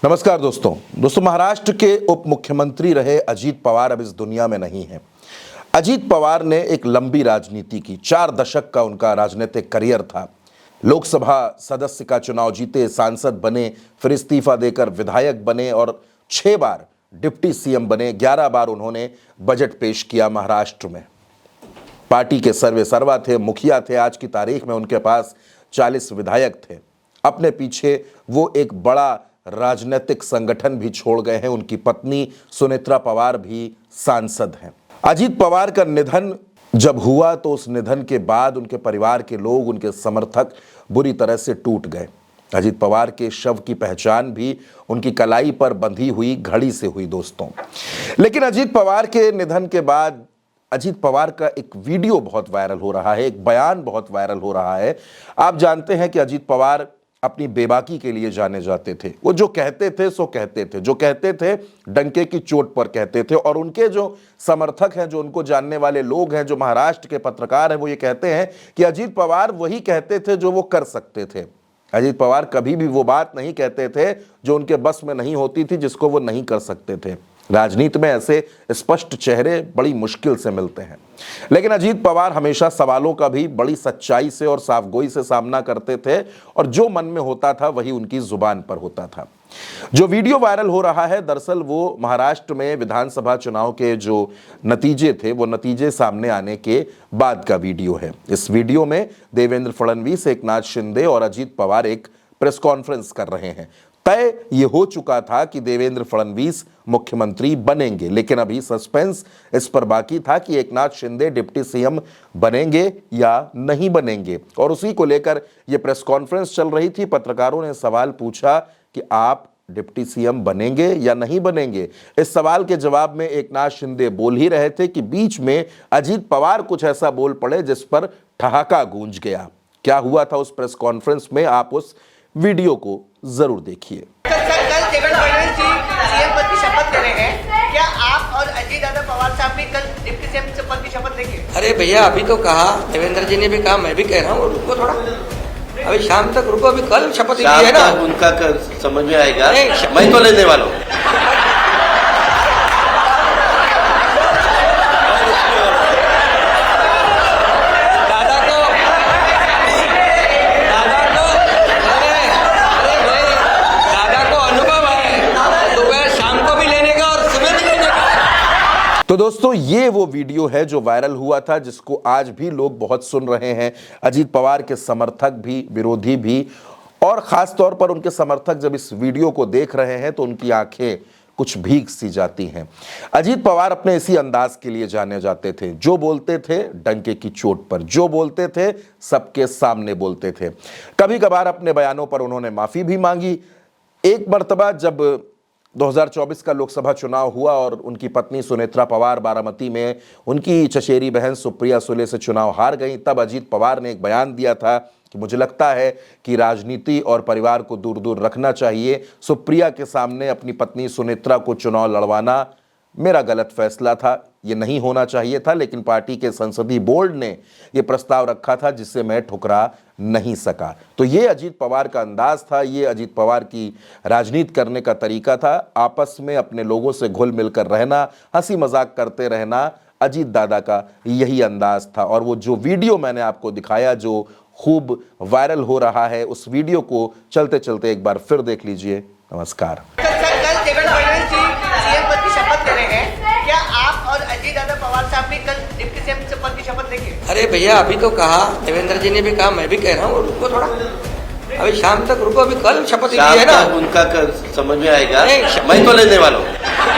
नमस्कार दोस्तों महाराष्ट्र के उप मुख्यमंत्री रहे अजीत पवार अब इस दुनिया में नहीं हैं। अजीत पवार ने एक लंबी राजनीति की, 4 दशक का उनका राजनीतिक करियर था। लोकसभा सदस्य का चुनाव जीते, सांसद बने, फिर इस्तीफा देकर विधायक बने और 6 बार डिप्टी सीएम बने। 11 बार उन्होंने बजट पेश किया महाराष्ट्र में। पार्टी के सर्वे सर्वा थे, मुखिया थे। आज की तारीख में उनके पास 40 विधायक थे। अपने पीछे वो एक बड़ा राजनीतिक संगठन भी छोड़ गए हैं। उनकी पत्नी सुनेत्रा पवार भी सांसद हैं। अजीत पवार का निधन जब हुआ तो उस निधन के बाद उनके परिवार के लोग, उनके समर्थक बुरी तरह से टूट गए। अजीत पवार के शव की पहचान भी उनकी कलाई पर बंधी हुई घड़ी से हुई दोस्तों। लेकिन अजीत पवार के निधन के बाद अजीत पवार का एक वीडियो बहुत वायरल हो रहा है, एक बयान बहुत वायरल हो रहा है। आप जानते हैं कि अजीत पवार अपनी बेबाकी के लिए जाने जाते थे। वो जो कहते थे सो कहते थे, जो कहते थे डंके की चोट पर कहते थे। और उनके जो समर्थक हैं, जो उनको जानने वाले लोग हैं, जो महाराष्ट्र के पत्रकार हैं, वो ये कहते हैं कि अजीत पवार वही कहते थे जो वो कर सकते थे। अजीत पवार कभी भी वो बात नहीं कहते थे जो उनके बस में नहीं होती थी, जिसको वो नहीं कर सकते थे। राजनीति में ऐसे स्पष्ट चेहरे बड़ी मुश्किल से मिलते हैं। लेकिन अजीत पवार हमेशा सवालों का भी बड़ी सच्चाई से और साफगोई से सामना करते थे और जो मन में होता था वही उनकी जुबान पर होता था। जो वीडियो वायरल हो रहा है, दरअसल वो महाराष्ट्र में विधानसभा चुनाव के जो नतीजे थे, वो नतीजे सामने आने के बाद का वीडियो है। इस वीडियो में देवेंद्र फडणवीस, एकनाथ शिंदे और अजीत पवार एक प्रेस कॉन्फ्रेंस कर रहे हैं। तय ये हो चुका था कि देवेंद्र फडणवीस मुख्यमंत्री बनेंगे, लेकिन अभी सस्पेंस इस पर बाकी था कि एकनाथ शिंदे डिप्टी सीएम बनेंगे या नहीं बनेंगे। और उसी को लेकर यह प्रेस कॉन्फ्रेंस चल रही थी। पत्रकारों ने सवाल पूछा कि आप डिप्टी सीएम बनेंगे या नहीं बनेंगे। इस सवाल के जवाब में एकनाथ शिंदे बोल ही रहे थे कि बीच में अजीत पवार कुछ ऐसा बोल पड़े जिस पर ठहाका गूंज गया। क्या हुआ था उस प्रेस कॉन्फ्रेंस में, आप उस वीडियो को जरूर देखिए। कल देवेंद्र फडणवीस जी सीएम पद की शपथ ले रहे हैं। क्या आप और अजीत दादा पवार साहब भी कल डिप्टी सीएम पद की शपथ लेंगे? अरे भैया, अभी तो कहा, देवेंद्र जी ने भी कहा, मैं भी कह रहा हूँ, रुको थोड़ा, अभी शाम तक रुको। अभी कल शपथ ली है ना, उनका समझ में आएगा। मैं तो लेने वाला हूँ। तो दोस्तों, ये वो वीडियो है जो वायरल हुआ था, जिसको आज भी लोग बहुत सुन रहे हैं। अजीत पवार के समर्थक भी, विरोधी भी, और खास तौर पर उनके समर्थक जब इस वीडियो को देख रहे हैं तो उनकी आंखें कुछ भीग सी जाती हैं। अजीत पवार अपने इसी अंदाज के लिए जाने जाते थे। जो बोलते थे डंके की चोट पर, जो बोलते थे सबके सामने बोलते थे। कभी कभार अपने बयानों पर उन्होंने माफी भी मांगी। एक मर्तबा जब 2024 का लोकसभा चुनाव हुआ और उनकी पत्नी सुनेत्रा पवार बारामती में उनकी चचेरी बहन सुप्रिया सुले से चुनाव हार गई, तब अजीत पवार ने एक बयान दिया था कि मुझे लगता है कि राजनीति और परिवार को दूर दूर रखना चाहिए। सुप्रिया के सामने अपनी पत्नी सुनेत्रा को चुनाव लड़वाना मेरा गलत फैसला था, ये नहीं होना चाहिए था। लेकिन पार्टी के संसदीय बोर्ड ने यह प्रस्ताव रखा था जिसे मैं ठुकरा नहीं सका। तो ये अजीत पवार का अंदाज था, ये अजीत पवार की राजनीति करने का तरीका था। आपस में अपने लोगों से घुल मिलकर रहना, हंसी मजाक करते रहना, अजीत दादा का यही अंदाज था। और वो जो वीडियो मैंने आपको दिखाया जो खूब वायरल हो रहा है, उस वीडियो को चलते चलते एक बार फिर देख लीजिए। नमस्कार। कल देवेंद्र फडणवीस जी सीएम पद की शपथ ले रहे हैं। क्या आप और अजीत दादा पवार साहब भी कल डिप्टी सीएम पद की शपथ लेंगे? अरे भैया, अभी तो कहा, देवेंद्र जी ने भी कहा, मैं भी कह रहा हूँ, रुको थोड़ा, अभी शाम तक रुको। अभी कल शपथ ली है ना, उनका समझ में आएगा। मैं तो लेने वाला हूँ।